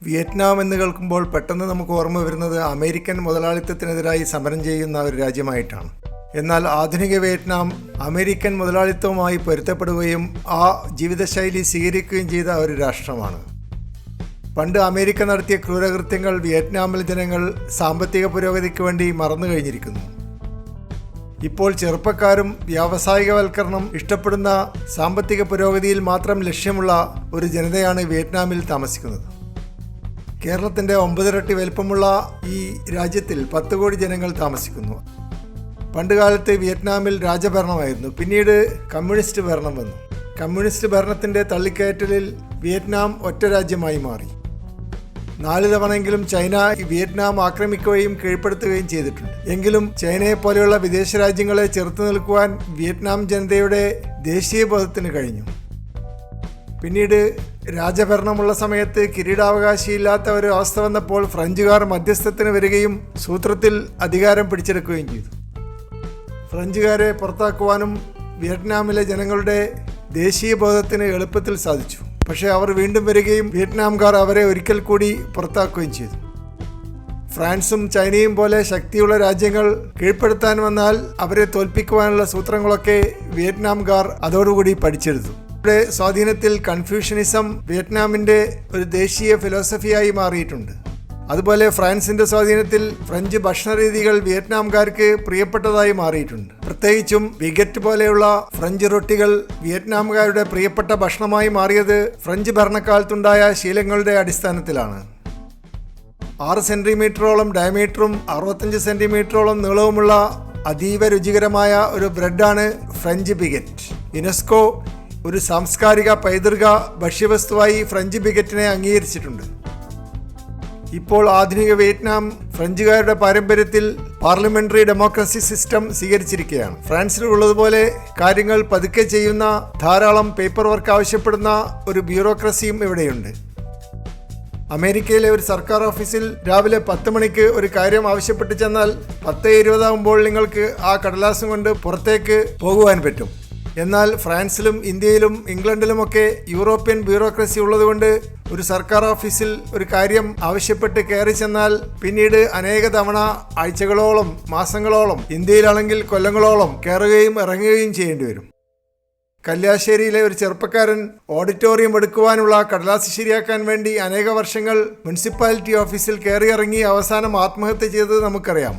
Vietnam എന്ന് കേൾക്കുമ്പോൾ പെട്ടെന്ന് നമുക്ക് ഓർമ്മ വരുന്നത് അമേരിക്കൻ മുതലാളിത്തത്തിനെതിരായി സമരം ചെയ്യുന്ന ഒരു രാജ്യമായിട്ടാണ്. എന്നാൽ ആധുനിക വിയറ്റ്നാം അമേരിക്കൻ മുതലാളിത്തവുമായി പൊരുത്തപ്പെടുകയും ആ ജീവിതശൈലി സ്വീകരിക്കുകയും ചെയ്ത ഒരു രാഷ്ട്രമാണ്. പണ്ട് അമേരിക്ക നടത്തിയ ക്രൂരകൃത്യങ്ങൾ വിയറ്റ്നാമിലെ ജനങ്ങൾ സാമ്പത്തിക പുരോഗതിക്ക് വേണ്ടി മറന്നു കഴിഞ്ഞിരിക്കുന്നു. ഇപ്പോൾ ചെറുപ്പക്കാരും വ്യാവസായികവൽക്കരണം ഇഷ്ടപ്പെടുന്ന സാമ്പത്തിക പുരോഗതിയിൽ മാത്രം ലക്ഷ്യമുള്ള ഒരു ജനതയാണ് വിയറ്റ്നാമിൽ താമസിക്കുന്നത്. കേരളത്തിൻ്റെ 9 ഇരട്ടി വലിപ്പമുള്ള ഈ രാജ്യത്തിൽ 10 കോടി ജനങ്ങൾ താമസിക്കുന്നു. പണ്ടുകാലത്ത് വിയറ്റ്നാമിൽ രാജഭരണമായിരുന്നു. പിന്നീട് കമ്മ്യൂണിസ്റ്റ് ഭരണം വന്നു. കമ്മ്യൂണിസ്റ്റ് ഭരണത്തിൻ്റെ തള്ളിക്കയറ്റലിൽ വിയറ്റ്നാം ഒറ്റ രാജ്യമായി മാറി. 4 തവണയെങ്കിലും ചൈന വിയറ്റ്നാം ആക്രമിക്കുകയും കീഴ്പ്പെടുത്തുകയും ചെയ്തിട്ടുണ്ട്. എങ്കിലും ചൈനയെ പോലെയുള്ള വിദേശ രാജ്യങ്ങളെ ചെറുത്തു നിൽക്കുവാൻ വിയറ്റ്നാം ജനതയുടെ ദേശീയബോധത്തിന് കഴിഞ്ഞു. പിന്നീട് രാജഭരണമുള്ള സമയത്ത് കിരീടാവകാശിയില്ലാത്ത ഒരു അവസ്ഥ വന്നപ്പോൾ ഫ്രഞ്ചുകാർ മധ്യസ്ഥത്തിന് വരികയും സൂത്രത്തിൽ അധികാരം പിടിച്ചെടുക്കുകയും ചെയ്തു. ഫ്രഞ്ചുകാരെ പുറത്താക്കുവാനും വിയറ്റ്നാമിലെ ജനങ്ങളുടെ ദേശീയബോധത്തിന് എളുപ്പത്തിൽ സാധിച്ചു. പക്ഷേ അവർ വീണ്ടും വരികയും വിയറ്റ്നാംകാർ അവരെ ഒരിക്കൽ കൂടി പുറത്താക്കുകയും ചെയ്തു. ഫ്രാൻസും ചൈനയും പോലെ ശക്തിയുള്ള രാജ്യങ്ങൾ കീഴ്പ്പെടുത്താൻ വന്നാൽ അവരെ തോൽപ്പിക്കുവാനുള്ള സൂത്രങ്ങളൊക്കെ വിയറ്റ്നാംകാർ അതോടുകൂടി പഠിച്ചെടുത്തു. യുടെ സ്വാധീനത്തിൽ കൺഫ്യൂഷനിസം വിയറ്റ്നാമിൻ്റെ ഒരു ദേശീയ ഫിലോസഫിയായി മാറിയിട്ടുണ്ട്. അതുപോലെ ഫ്രാൻസിൻ്റെ സ്വാധീനത്തിൽ ഫ്രഞ്ച് ഭക്ഷണരീതികൾ വിയറ്റ്നാംകാർക്ക് പ്രിയപ്പെട്ടതായി മാറിയിട്ടുണ്ട്. പ്രത്യേകിച്ചും വിഗറ്റ് പോലെയുള്ള ഫ്രഞ്ച് റൊട്ടികൾ വിയറ്റ്നാംകാരുടെ പ്രിയപ്പെട്ട ഭക്ഷണമായി മാറിയത് ഫ്രഞ്ച് ഭരണക്കാലത്തുണ്ടായ ശീലങ്ങളുടെ അടിസ്ഥാനത്തിലാണ്. 6 സെൻറ്റിമീറ്ററോളം ഡയമീറ്ററും 65 സെൻറ്റിമീറ്ററോളം നീളവുമുള്ള അതീവ രുചികരമായ ഒരു ബ്രെഡാണ് ഫ്രഞ്ച് ബിഗറ്റ്. യുനെസ്കോ ഒരു സാംസ്കാരിക പൈതൃക ഭക്ഷ്യവസ്തുവായി ഫ്രഞ്ച് ബിഗറ്റിനെ അംഗീകരിച്ചിട്ടുണ്ട്. ഇപ്പോൾ ആധുനിക വിയറ്റ്നാം ഫ്രഞ്ചുകാരുടെ പാരമ്പര്യത്തിൽ പാർലമെന്ററി ഡെമോക്രസി സിസ്റ്റം സ്വീകരിച്ചിരിക്കുകയാണ്. ഫ്രാൻസിലുള്ളതുപോലെ കാര്യങ്ങൾ പതുക്കെ ചെയ്യുന്ന, ധാരാളം പേപ്പർ വർക്ക് ആവശ്യപ്പെടുന്ന ഒരു ബ്യൂറോക്രസിയും ഇവിടെയുണ്ട്. അമേരിക്കയിലെ ഒരു സർക്കാർ ഓഫീസിൽ രാവിലെ 10 മണിക്ക് ഒരു കാര്യം ആവശ്യപ്പെട്ട് ചെന്നാൽ 10:20 ആകുമ്പോൾ നിങ്ങൾക്ക് ആ കടലാസും കൊണ്ട് പുറത്തേക്ക് പോകുവാൻ പറ്റും. എന്നാൽ ഫ്രാൻസിലും ഇന്ത്യയിലും ഇംഗ്ലണ്ടിലുമൊക്കെ യൂറോപ്യൻ ബ്യൂറോക്രസി ഉള്ളതുകൊണ്ട് ഒരു സർക്കാർ ഓഫീസിൽ ഒരു കാര്യം ആവശ്യപ്പെട്ട് കയറി ചെന്നാൽ പിന്നീട് അനേക തവണ ആഴ്ചകളോളം, മാസങ്ങളോളം, ഇന്ത്യയിലാണെങ്കിൽ കൊല്ലങ്ങളോളം കയറുകയും ഇറങ്ങുകയും ചെയ്യേണ്ടി വരും. കല്യാശ്ശേരിയിലെ ഒരു ചെറുപ്പക്കാരൻ ഓഡിറ്റോറിയം എടുക്കുവാനുള്ള കടലാസ് ശരിയാക്കാൻ വേണ്ടി അനേക വർഷങ്ങൾ മുനിസിപ്പാലിറ്റി ഓഫീസിൽ കയറിയിറങ്ങി അവസാനം ആത്മഹത്യ ചെയ്തത് നമുക്കറിയാം.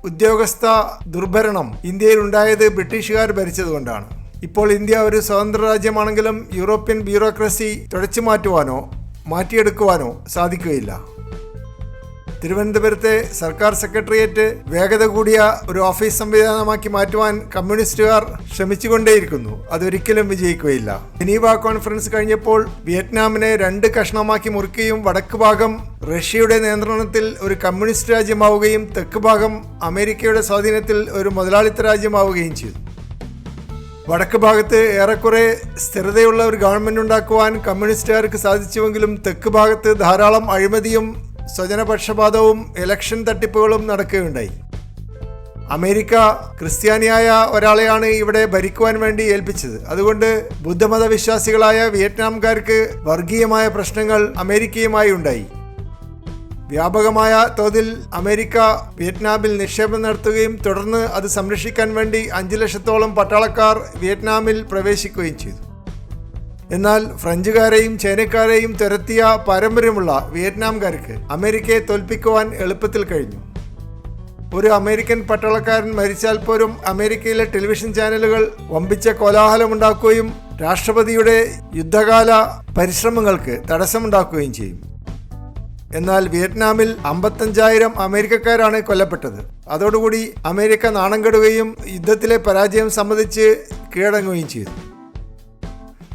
ഉദ്യോഗസ്ഥ ദുർഭരണം ഇന്ത്യയിൽ ഉണ്ടായത് ബ്രിട്ടീഷുകാർ ഭരിച്ചതുകൊണ്ടാണ്. ഇപ്പോൾ ഇന്ത്യ ഒരു സ്വതന്ത്ര രാജ്യമാണെങ്കിലും യൂറോപ്യൻ ബ്യൂറോക്രസി തുടച്ചു മാറ്റുവാനോ മാറ്റിയെടുക്കുവാനോ സാധിക്കുകയില്ല. തിരുവനന്തപുരത്തെ സർക്കാർ സെക്രട്ടേറിയറ്റ് വേഗത കൂടിയ ഒരു ഓഫീസ് സംവിധാനമാക്കി മാറ്റുവാൻ കമ്മ്യൂണിസ്റ്റുകാർ ശ്രമിച്ചുകൊണ്ടേയിരിക്കുന്നു. അതൊരിക്കലും വിജയിക്കുകയില്ല. ജനീവ കോൺഫറൻസ് കഴിഞ്ഞപ്പോൾ വിയറ്റ്നാമിനെ 2 കഷ്ണമാക്കി മുറിക്കുകയും വടക്ക് ഭാഗം റഷ്യയുടെ നിയന്ത്രണത്തിൽ ഒരു കമ്മ്യൂണിസ്റ്റ് രാജ്യമാവുകയും തെക്ക് ഭാഗം അമേരിക്കയുടെ സ്വാധീനത്തിൽ ഒരു മുതലാളിത്ത രാജ്യമാവുകയും ചെയ്തു. വടക്ക് ഭാഗത്ത് ഏറെക്കുറെ സ്ഥിരതയുള്ള ഒരു ഗവൺമെൻറ് ഉണ്ടാക്കുവാൻ കമ്മ്യൂണിസ്റ്റുകാർക്ക് സാധിച്ചുവെങ്കിലും തെക്ക് ഭാഗത്ത് ധാരാളം അഴിമതിയും സ്വജനപക്ഷപാതവും ഇലക്ഷൻ തട്ടിപ്പുകളും നടക്കുകയുണ്ടായി. അമേരിക്ക ക്രിസ്ത്യാനിയായ ഒരാളെയാണ് ഇവിടെ ഭരിക്കുവാൻ വേണ്ടി ഏൽപ്പിച്ചത്. അതുകൊണ്ട് ബുദ്ധമത വിശ്വാസികളായ വിയറ്റ്നാംകാർക്ക് വർഗീയമായ പ്രശ്നങ്ങൾ അമേരിക്കയുമായി ഉണ്ടായി. വ്യാപകമായ തോതിൽ അമേരിക്ക വിയറ്റ്നാമിൽ നിക്ഷേപം നടത്തുകയും തുടർന്ന് അത് സംരക്ഷിക്കാൻ വേണ്ടി 5 ലക്ഷത്തോളം പട്ടാളക്കാർ വിയറ്റ്നാമിൽ പ്രവേശിക്കുകയും ചെയ്തു. എന്നാൽ ഫ്രഞ്ചുകാരെയും ചൈനക്കാരെയും തുരത്തിയ പാരമ്പര്യമുള്ള വിയറ്റ്നാംകാർക്ക് അമേരിക്കയെ തോൽപ്പിക്കുവാൻ എളുപ്പത്തിൽ കഴിഞ്ഞു. ഒരു അമേരിക്കൻ പട്ടാളക്കാരൻ മരിച്ചാൽ പോലും അമേരിക്കയിലെ ടെലിവിഷൻ ചാനലുകൾ വമ്പിച്ച കോലാഹലമുണ്ടാക്കുകയും രാഷ്ട്രപതിയുടെ യുദ്ധകാല പരിശ്രമങ്ങൾക്ക് തടസ്സമുണ്ടാക്കുകയും ചെയ്യും. എന്നാൽ വിയറ്റ്നാമിൽ 55,000 അമേരിക്കക്കാരാണ് കൊല്ലപ്പെട്ടത്. അതോടുകൂടി അമേരിക്ക നാണം കെടുകയും യുദ്ധത്തിലെ പരാജയം സമ്മതിച്ച് കീഴടങ്ങുകയും ചെയ്തു.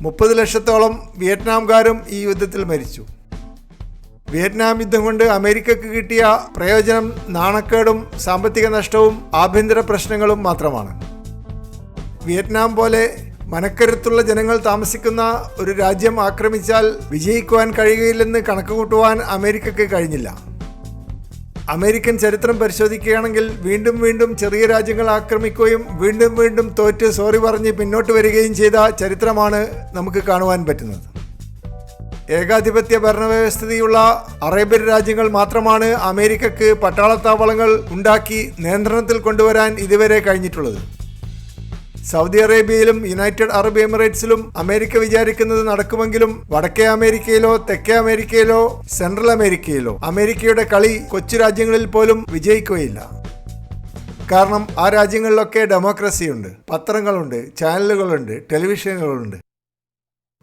30 ലക്ഷത്തോളം വിയറ്റ്നാംകാരും ഈ യുദ്ധത്തിൽ മരിച്ചു. വിയറ്റ്നാം യുദ്ധം കൊണ്ട് അമേരിക്കക്ക് കിട്ടിയ പ്രയോജനം നാണക്കേടും സാമ്പത്തിക നഷ്ടവും ആഭ്യന്തര പ്രശ്നങ്ങളും മാത്രമാണ്. വിയറ്റ്നാം പോലെ മനക്കരുത്തുള്ള ജനങ്ങൾ താമസിക്കുന്ന ഒരു രാജ്യം ആക്രമിച്ചാൽ വിജയിക്കുവാൻ കഴിയുകയില്ലെന്ന് കണക്കുകൂട്ടുവാൻ അമേരിക്കക്ക് കഴിഞ്ഞില്ല. അമേരിക്കൻ ചരിത്രം പരിശോധിക്കുകയാണെങ്കിൽ വീണ്ടും വീണ്ടും ചെറിയ രാജ്യങ്ങൾ ആക്രമിക്കുകയും വീണ്ടും വീണ്ടും തോറ്റ് സോറി പറഞ്ഞ് പിന്നോട്ട് വരികയും ചെയ്ത ചരിത്രമാണ് നമുക്ക് കാണുവാൻ പറ്റുന്നത്. ഏകാധിപത്യ ഭരണവ്യവസ്ഥിതിയുള്ള അറേബ്യൻ രാജ്യങ്ങൾ മാത്രമാണ് അമേരിക്കക്ക് പട്ടാളത്താവളങ്ങൾ ഉണ്ടാക്കി നിയന്ത്രണത്തിൽ കൊണ്ടുവരാൻ ഇതുവരെ കഴിഞ്ഞിട്ടുള്ളത്. സൗദി അറേബ്യയിലും യുണൈറ്റഡ് അറബ് എമിറേറ്റ്സിലും അമേരിക്ക വിചാരിക്കുന്നത് നടക്കുമെങ്കിലും വടക്കേ അമേരിക്കയിലോ തെക്കേ അമേരിക്കയിലോ സെൻട്രൽ അമേരിക്കയിലോ അമേരിക്കയുടെ കളി കൊച്ചു രാജ്യങ്ങളിൽ പോലും വിജയിക്കുകയില്ല. കാരണം ആ രാജ്യങ്ങളിലൊക്കെ ഡെമോക്രസിയുണ്ട്, പത്രങ്ങളുണ്ട്, ചാനലുകളുണ്ട്, ടെലിവിഷനുകളുണ്ട്.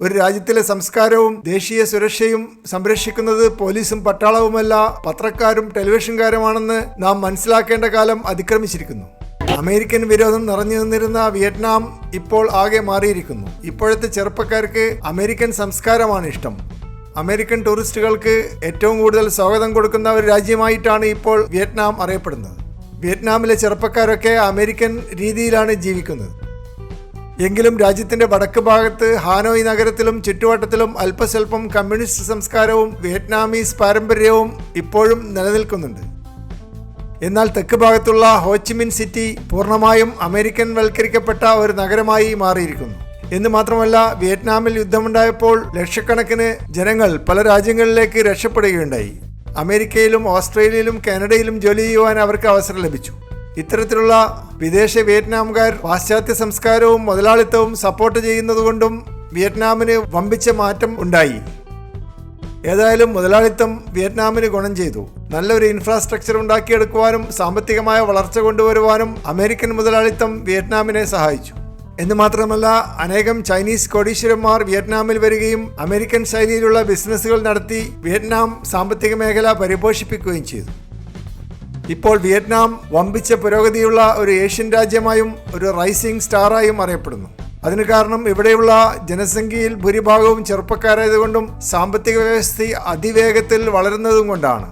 ഒരു രാജ്യത്തിലെ സംസ്കാരവും ദേശീയ സുരക്ഷയും സംരക്ഷിക്കുന്നത് പോലീസും പട്ടാളവുമല്ല, പത്രക്കാരും ടെലിവിഷൻകാരുമാണെന്ന് നാം മനസ്സിലാക്കേണ്ട കാലം അതിക്രമിച്ചിരിക്കുന്നു. അമേരിക്കൻ വിരോധം നിറഞ്ഞു നിന്നിരുന്ന വിയറ്റ്നാം ഇപ്പോൾ ആകെ മാറിയിരിക്കുന്നു. ഇപ്പോഴത്തെ ചെറുപ്പക്കാർക്ക് അമേരിക്കൻ സംസ്കാരമാണ് ഇഷ്ടം. അമേരിക്കൻ ടൂറിസ്റ്റുകൾക്ക് ഏറ്റവും കൂടുതൽ സ്വാഗതം കൊടുക്കുന്ന ഒരു രാജ്യമായിട്ടാണ് ഇപ്പോൾ വിയറ്റ്നാം അറിയപ്പെടുന്നത്. വിയറ്റ്നാമിലെ ചെറുപ്പക്കാരൊക്കെ അമേരിക്കൻ രീതിയിലാണ് ജീവിക്കുന്നത്. എങ്കിലും രാജ്യത്തിന്റെ വടക്ക് ഭാഗത്ത് ഹാനോയ് നഗരത്തിലും ചുറ്റുവട്ടത്തിലും അല്പസ്വല്പം കമ്മ്യൂണിസ്റ്റ് സംസ്കാരവും വിയറ്റ്നാമീസ് പാരമ്പര്യവും ഇപ്പോഴും നിലനിൽക്കുന്നുണ്ട്. എന്നാൽ തെക്ക് ഭാഗത്തുള്ള ഹോച്ചിമിൻ സിറ്റി പൂർണ്ണമായും അമേരിക്കൻ വൽക്കരിക്കപ്പെട്ട ഒരു നഗരമായി മാറിയിരിക്കുന്നു. എന്ന് മാത്രമല്ല, വിയറ്റ്നാമിൽ യുദ്ധമുണ്ടായപ്പോൾ ലക്ഷക്കണക്കിന് ജനങ്ങൾ പല രാജ്യങ്ങളിലേക്ക് രക്ഷപ്പെടുകയുണ്ടായി. അമേരിക്കയിലും ഓസ്ട്രേലിയയിലും കാനഡയിലും ജോലി ചെയ്യുവാൻ അവർക്ക് അവസരം ലഭിച്ചു. ഇത്തരത്തിലുള്ള വിദേശ വിയറ്റ്നാംകാർ പാശ്ചാത്യ സംസ്കാരവും മുതലാളിത്തവും സപ്പോർട്ട് ചെയ്യുന്നതുകൊണ്ടും വിയറ്റ്നാമിന് വമ്പിച്ച മാറ്റം ഉണ്ടായി. ഏതായാലും മുതലാളിത്തം വിയറ്റ്നാമിന് ഗുണം ചെയ്തു. നല്ലൊരു ഇൻഫ്രാസ്ട്രക്ചർ ഉണ്ടാക്കിയെടുക്കുവാനും സാമ്പത്തികമായ വളർച്ച കൊണ്ടുവരുവാനും അമേരിക്കൻ മുതലാളിത്തം വിയറ്റ്നാമിനെ സഹായിച്ചു. എന്ന് മാത്രമല്ല, അനേകം ചൈനീസ് കോടീശ്വരന്മാർ വിയറ്റ്നാമിൽ വരികയും അമേരിക്കൻ ശൈലിയിലുള്ള ബിസിനസ്സുകൾ നടത്തി വിയറ്റ്നാം സാമ്പത്തിക മേഖല പരിപോഷിപ്പിക്കുകയും ചെയ്തു. ഇപ്പോൾ വിയറ്റ്നാം വമ്പിച്ച പുരോഗതിയുള്ള ഒരു ഏഷ്യൻ രാജ്യമായും ഒരു റൈസിംഗ് സ്റ്റാറായും അറിയപ്പെടുന്നു. അതിന് കാരണം ഇവിടെയുള്ള ജനസംഖ്യയിൽ ഭൂരിഭാഗവും ചെറുപ്പക്കാരായതുകൊണ്ടും സാമ്പത്തിക വ്യവസ്ഥ അതിവേഗത്തിൽ വളരുന്നതും കൊണ്ടാണ്.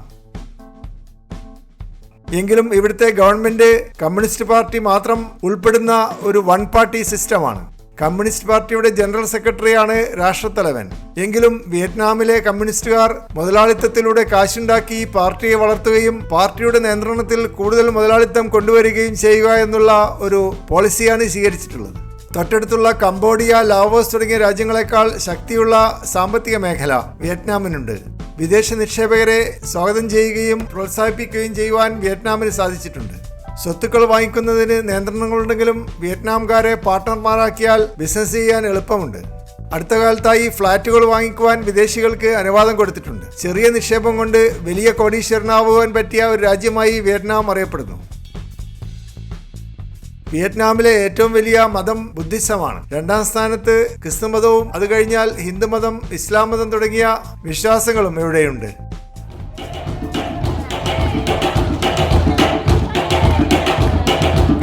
എങ്കിലും ഇവിടുത്തെ ഗവൺമെന്റ് കമ്മ്യൂണിസ്റ്റ് പാർട്ടി മാത്രം ഉൾപ്പെടുന്ന ഒരു വൺ പാർട്ടി സിസ്റ്റമാണ്. കമ്മ്യൂണിസ്റ്റ് പാർട്ടിയുടെ ജനറൽ സെക്രട്ടറിയാണ് രാഷ്ട്രത്തലവൻ. എങ്കിലും വിയറ്റ്നാമിലെ കമ്മ്യൂണിസ്റ്റുകാർ മുതലാളിത്തത്തിലൂടെ കാശുണ്ടാക്കി പാർട്ടിയെ വളർത്തുകയും പാർട്ടിയുടെ നിയന്ത്രണത്തിൽ കൂടുതൽ മുതലാളിത്തം കൊണ്ടുവരികയും ചെയ്യുക എന്നുള്ള ഒരു പോളിസിയാണ് സ്വീകരിച്ചിട്ടുള്ളത്. തൊട്ടടുത്തുള്ള കംബോഡിയ, ലാവോസ് തുടങ്ങിയ രാജ്യങ്ങളെക്കാൾ ശക്തിയുള്ള സാമ്പത്തിക മേഖല വിയറ്റ്നാമിനുണ്ട്. വിദേശ നിക്ഷേപകരെ സ്വാഗതം ചെയ്യുകയും പ്രോത്സാഹിപ്പിക്കുകയും ചെയ്യുവാൻ വിയറ്റ്നാമിന് സാധിച്ചിട്ടുണ്ട്. സ്വത്തുക്കൾ വാങ്ങിക്കുന്നതിന് നിയന്ത്രണങ്ങളുണ്ടെങ്കിലും വിയറ്റ്നാംകാരെ പാർട്ട്ണർമാരാക്കിയാൽ ബിസിനസ് ചെയ്യാൻ എളുപ്പമുണ്ട്. അടുത്ത കാലത്തായി ഫ്ളാറ്റുകൾ വാങ്ങിക്കുവാൻ വിദേശികൾക്ക് അനുവാദം കൊടുത്തിട്ടുണ്ട്. ചെറിയ നിക്ഷേപം കൊണ്ട് വലിയ കോടീശ്വരനാവുവാൻ പറ്റിയ ഒരു രാജ്യമായി വിയറ്റ്നാം അറിയപ്പെടുന്നു. വിയറ്റ്നാമിലെ ഏറ്റവും വലിയ മതം ബുദ്ധിസമാണ്. രണ്ടാം സ്ഥാനത്ത് ക്രിസ്തുമതവും, അത് കഴിഞ്ഞാൽ ഹിന്ദുമതം, ഇസ്ലാം മതം തുടങ്ങിയ വിശ്വാസങ്ങളും ഇവിടെയുണ്ട്.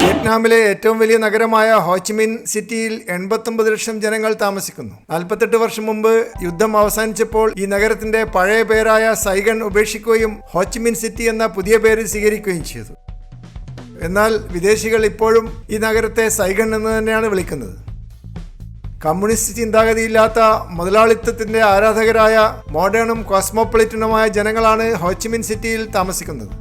വിയറ്റ്നാമിലെ ഏറ്റവും വലിയ നഗരമായ ഹോച്ചിമിൻ സിറ്റിയിൽ 89 ലക്ഷം ജനങ്ങൾ താമസിക്കുന്നു. 48 വർഷം മുമ്പ് യുദ്ധം അവസാനിച്ചപ്പോൾ ഈ നഗരത്തിന്റെ പഴയ പേരായ സൈഗൺ ഉപേക്ഷിക്കുകയും ഹോച്ചിമിൻ സിറ്റി എന്ന പുതിയ പേര് സ്വീകരിക്കുകയും ചെയ്തു. എന്നാൽ വിദേശികൾ ഇപ്പോഴും ഈ നഗരത്തെ സൈഗൺ എന്ന് തന്നെയാണ് വിളിക്കുന്നത്. കമ്മ്യൂണിസ്റ്റ് ചിന്താഗതിയില്ലാത്ത മുതലാളിത്തത്തിന്റെ ആരാധകരായ മോഡേണും കോസ്മോപൊളിറ്റനുമായ ജനങ്ങളാണ് ഹോച്ചിമിൻ സിറ്റിയിൽ താമസിക്കുന്നത്.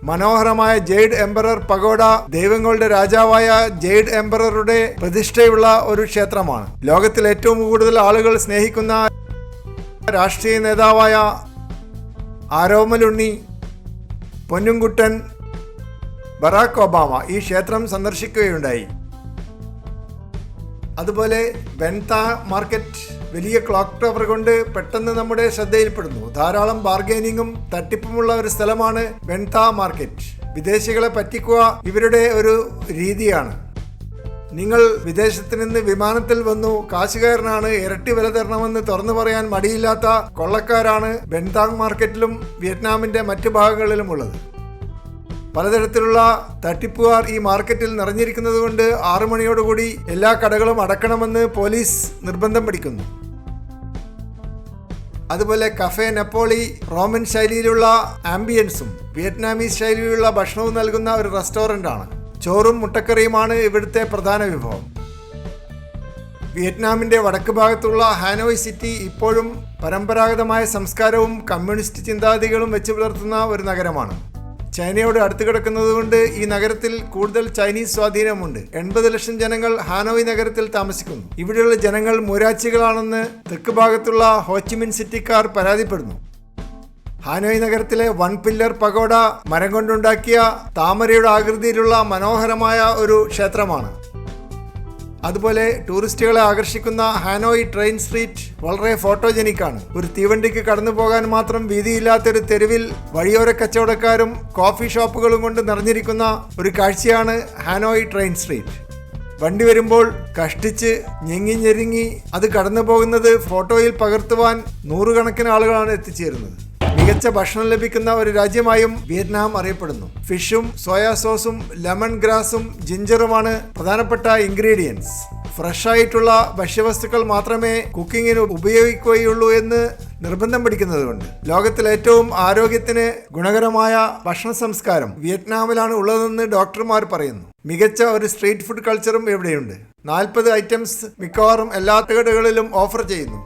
മനോഹരമായ ജെയ്ഡ് എംപറർ പഗോഡ ദൈവങ്ങളുടെ രാജാവായ ജെയ്ഡ് എംപററുടെ പ്രതിഷ്ഠയുള്ള ഒരു ക്ഷേത്രമാണ്. ലോകത്തിൽ ഏറ്റവും കൂടുതൽ ആളുകൾ സ്നേഹിക്കുന്ന രാഷ്ട്രീയ നേതാവായ ആരോമലുണ്ണി, പൊന്നുംകുട്ടൻ, ബറാക്ക് ഒബാമ ഈ ക്ഷേത്രം സന്ദർശിക്കുകയുണ്ടായി. അതുപോലെ ബെൻത മാർക്കറ്റ് വലിയ ക്ലോക്ക് ടവർ കൊണ്ട് പെട്ടെന്ന് നമ്മുടെ ശ്രദ്ധയിൽപ്പെടുന്നു. ധാരാളം ബാർഗെയിനിങ്ങും തട്ടിപ്പുമുള്ള ഒരു സ്ഥലമാണ് ബെൻത മാർക്കറ്റ്. വിദേശികളെ പറ്റിക്കുക ഇവരുടെ ഒരു രീതിയാണ്. നിങ്ങൾ വിദേശത്ത് നിന്ന് വിമാനത്തിൽ വന്നു, കാശുകാരനാണ്, ഇരട്ടി വില തരണമെന്ന് തുറന്നു പറയാൻ മടിയില്ലാത്ത കൊള്ളക്കാരാണ് ബെൻതാങ് മാർക്കറ്റിലും വിയറ്റ്നാമിന്റെ മറ്റു ഭാഗങ്ങളിലുമുള്ളത്. പലതരത്തിലുള്ള തട്ടിപ്പുകാർ ഈ മാർക്കറ്റിൽ നിറഞ്ഞിരിക്കുന്നത് കൊണ്ട് 6 മണിയോടുകൂടി എല്ലാ കടകളും അടക്കണമെന്ന് പോലീസ് നിർബന്ധം പിടിക്കുന്നു. അതുപോലെ കഫേ നെപ്പോളി റോമൻ ശൈലിയിലുള്ള ആംബിയൻസും വിയറ്റ്നാമീസ് ശൈലിയിലുള്ള ഭക്ഷണവും നൽകുന്ന ഒരു റെസ്റ്റോറൻ്റാണ്. ചോറും മുട്ടക്കറിയുമാണ് ഇവിടുത്തെ പ്രധാന വിഭവം. വിയറ്റ്നാമിന്റെ വടക്ക് ഭാഗത്തുള്ള ഹാനോയ് സിറ്റി ഇപ്പോഴും പരമ്പരാഗതമായ സംസ്കാരവും കമ്മ്യൂണിസ്റ്റ് ചിന്താഗതികളും വെച്ച് പുലർത്തുന്ന ഒരു നഗരമാണ്. ചൈനയോട് അടുത്ത് കിടക്കുന്നതുകൊണ്ട് ഈ നഗരത്തിൽ കൂടുതൽ ചൈനീസ് സ്വാധീനമുണ്ട്. 80 ലക്ഷം ജനങ്ങൾ ഹാനോയ് നഗരത്തിൽ താമസിക്കുന്നു. ഇവിടെയുള്ള ജനങ്ങൾ മൂരാച്ചികളാണെന്ന് തെക്ക് ഭാഗത്തുള്ള ഹോച്ചിമിൻ സിറ്റിക്കാർ പരാതിപ്പെടുന്നു. ഹാനോയ് നഗരത്തിലെ 1 പില്ലർ പഗോഡ മരം കൊണ്ടുണ്ടാക്കിയ താമരയുടെ ആകൃതിയിലുള്ള മനോഹരമായ ഒരു ക്ഷേത്രമാണ്. അതുപോലെ ടൂറിസ്റ്റുകളെ ആകർഷിക്കുന്ന ഹാനോയ് ട്രെയിൻ സ്ട്രീറ്റ് വളരെ ഫോട്ടോജനിക്കാണ്. ഒരു തീവണ്ടിക്ക് കടന്നു പോകാൻ മാത്രം വീതിയില്ലാത്തൊരു തെരുവിൽ വഴിയോര കച്ചവടക്കാരും കോഫി ഷോപ്പുകളും കൊണ്ട് നിറഞ്ഞിരിക്കുന്ന ഒരു കാഴ്ചയാണ് ഹാനോയ് ട്രെയിൻ സ്ട്രീറ്റ്. വണ്ടി വരുമ്പോൾ കഷ്ടിച്ച് ഞെങ്ങി അത് കടന്നു പോകുന്നത് ഫോട്ടോയിൽ പകർത്തുവാൻ നൂറുകണക്കിന് ആളുകളാണ് എത്തിച്ചേരുന്നത്. മികച്ച ഭക്ഷണം ലഭിക്കുന്ന ഒരു രാജ്യമായും വിയറ്റ്നാം അറിയപ്പെടുന്നു. ഫിഷും സോയാ സോസും ലെമൺ ഗ്രാസും ജിഞ്ചറുമാണ് പ്രധാനപ്പെട്ട ഇൻഗ്രീഡിയൻസ്. ഫ്രഷ് ആയിട്ടുള്ള ഭക്ഷ്യവസ്തുക്കൾ മാത്രമേ കുക്കിങ്ങിന് ഉപയോഗിക്കുകയുള്ളൂ എന്ന് നിർബന്ധം പിടിക്കുന്നതുകൊണ്ട് ലോകത്തിൽ ഏറ്റവും ആരോഗ്യത്തിന് ഗുണകരമായ ഭക്ഷണ സംസ്കാരം വിയറ്റ്നാമിലാണ് ഉള്ളതെന്ന് ഡോക്ടർമാർ പറയുന്നു. മികച്ച ഒരു സ്ട്രീറ്റ് ഫുഡ് കൾച്ചറും ഇവിടെയുണ്ട്. 40 ഐറ്റംസ് മിക്കവാറും എല്ലാ കടകളിലും ഓഫർ ചെയ്യുന്നു.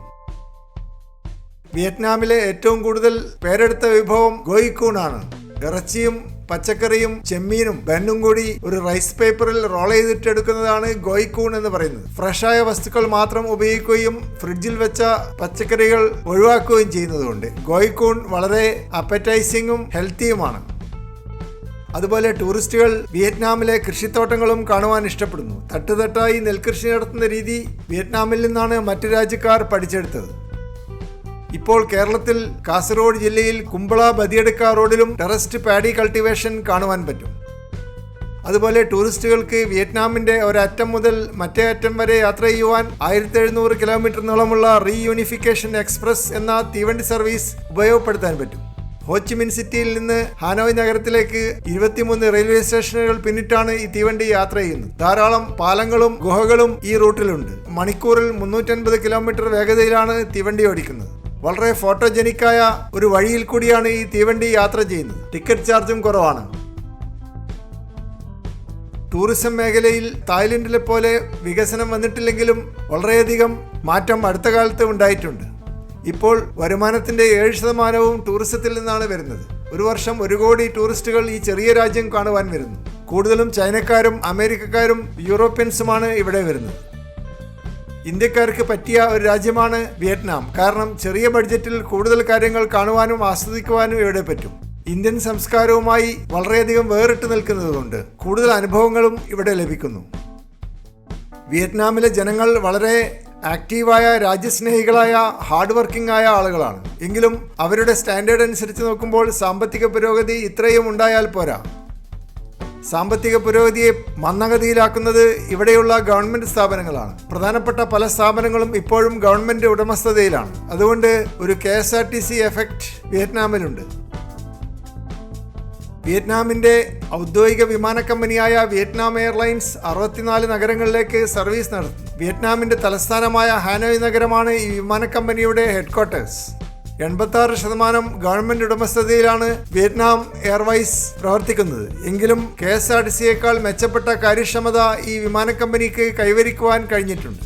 വിയറ്റ്നാമിലെ ഏറ്റവും കൂടുതൽ പേരെടുത്ത വിഭവം ഗോയ് കൂൺ ആണ്. ഇറച്ചിയും പച്ചക്കറിയും ചെമ്മീനും ബന്നും കൂടി ഒരു റൈസ് പേപ്പറിൽ റോൾ ചെയ്തിട്ടെടുക്കുന്നതാണ് ഗോയ് കൂൺ എന്ന് പറയുന്നത്. ഫ്രഷായ വസ്തുക്കൾ മാത്രം ഉപയോഗിക്കുകയും ഫ്രിഡ്ജിൽ വെച്ച പച്ചക്കറികൾ ഒഴിവാക്കുകയും ചെയ്യുന്നതുകൊണ്ട് ഗോയ് കൂൺ വളരെ അപ്പറ്റൈസിങ്ങും ഹെൽത്തിയുമാണ്. അതുപോലെ ടൂറിസ്റ്റുകൾ വിയറ്റ്നാമിലെ കൃഷിത്തോട്ടങ്ങളും കാണുവാൻ ഇഷ്ടപ്പെടുന്നു. തട്ടുതട്ടായി നെൽകൃഷി നടത്തുന്ന രീതി വിയറ്റ്നാമിൽ നിന്നാണ് മറ്റു രാജ്യക്കാർ പഠിച്ചെടുത്തത്. ഇപ്പോൾ കേരളത്തിൽ കാസർഗോഡ് ജില്ലയിൽ കുമ്പള ബദിയടുക്ക റോഡിലും ടെറസ്റ്റ് പാഡി കൾട്ടിവേഷൻ കാണുവാൻ പറ്റും. അതുപോലെ ടൂറിസ്റ്റുകൾക്ക് വിയറ്റ്നാമിൻ്റെ ഒരറ്റം മുതൽ മറ്റേ അറ്റം വരെ യാത്ര ചെയ്യുവാൻ 1700 കിലോമീറ്റർ നീളമുള്ള റീയൂണിഫിക്കേഷൻ എക്സ്പ്രസ് എന്ന തീവണ്ടി സർവീസ് ഉപയോഗപ്പെടുത്താൻ പറ്റും. ഹോച്ചിമിൻ സിറ്റിയിൽ നിന്ന് ഹാനോയ് നഗരത്തിലേക്ക് 23 റെയിൽവേ സ്റ്റേഷനുകൾ പിന്നിട്ടാണ് ഈ തീവണ്ടി യാത്ര ചെയ്യുന്നത്. ധാരാളം പാലങ്ങളും ഗുഹകളും ഈ റൂട്ടിലുണ്ട്. മണിക്കൂറിൽ 350 കിലോമീറ്റർ വേഗതയിലാണ് തീവണ്ടി ഓടിക്കുന്നത്. വളരെ ഫോട്ടോജനിക്കായ ഒരു വഴിയിൽ കൂടിയാണ് ഈ തീവണ്ടി യാത്ര ചെയ്യുന്നത്. ടിക്കറ്റ് ചാർജും കുറവാണ്. ടൂറിസം മേഖലയിൽ തായ്ലൻഡിലെ പോലെ വികസനം വന്നിട്ടില്ലെങ്കിലും വളരെയധികം മാറ്റം അടുത്ത കാലത്ത് ഉണ്ടായിട്ടുണ്ട്. ഇപ്പോൾ വരുമാനത്തിൻ്റെ 7% ടൂറിസത്തിൽ നിന്നാണ് വരുന്നത്. ഒരു വർഷം 1 കോടി ടൂറിസ്റ്റുകൾ ഈ ചെറിയ രാജ്യം കാണുവാൻ വരുന്നു. കൂടുതലും ചൈനക്കാരും അമേരിക്കക്കാരും യൂറോപ്യൻസുമാണ് ഇവിടെ വരുന്നത്. ഇന്ത്യക്കാർക്ക് പറ്റിയ ഒരു രാജ്യമാണ് വിയറ്റ്നാം. കാരണം ചെറിയ ബഡ്ജറ്റിൽ കൂടുതൽ കാര്യങ്ങൾ കാണുവാനും ആസ്വദിക്കുവാനും ഇവിടെ പറ്റും. ഇന്ത്യൻ സംസ്കാരവുമായി വളരെയധികം വേറിട്ട് നിൽക്കുന്നതുകൊണ്ട് കൂടുതൽ അനുഭവങ്ങളും ഇവിടെ ലഭിക്കുന്നു. വിയറ്റ്നാമിലെ ജനങ്ങൾ വളരെ ആക്റ്റീവായ, രാജ്യസ്നേഹികളായ, ഹാർഡ് വർക്കിംഗ് ആയ ആളുകളാണ്. എങ്കിലും അവരുടെ സ്റ്റാൻഡേർഡ് അനുസരിച്ച് നോക്കുമ്പോൾ സാമ്പത്തിക പുരോഗതി ഇത്രയും ഉണ്ടായാൽ പോരാ. സാമ്പത്തിക പുരോഗതിയെ മന്ദഗതിയിലാക്കുന്നത് ഇവിടെയുള്ള ഗവൺമെന്റ് സ്ഥാപനങ്ങളാണ്. പ്രധാനപ്പെട്ട പല സ്ഥാപനങ്ങളും ഇപ്പോഴും ഗവൺമെന്റ് ഉടമസ്ഥതയിലാണ്. അതുകൊണ്ട് ഒരു KSRTC എഫക്റ്റ് വിയറ്റ്നാമിലുണ്ട്. വിയറ്റ്നാമിൻ്റെ ഔദ്യോഗിക വിമാന കമ്പനിയായ വിയറ്റ്നാം എയർലൈൻസ് 64 നഗരങ്ങളിലേക്ക് സർവീസ് നടത്തുന്നു. വിയറ്റ്നാമിൻ്റെ തലസ്ഥാനമായ ഹാനോയ് നഗരമാണ് ഈ വിമാന കമ്പനിയുടെ ഹെഡ്ക്വാർട്ടേഴ്സ്. 86% ഗവൺമെന്റ് ഉടമസ്ഥതയിലാണ് വിയറ്റ്നാം എയർവൈസ് പ്രവർത്തിക്കുന്നത്. എങ്കിലും KSRTCയേക്കാൾ മെച്ചപ്പെട്ട കാര്യക്ഷമത ഈ വിമാന കമ്പനിക്ക് കൈവരിക്കുവാൻ കഴിഞ്ഞിട്ടുണ്ട്.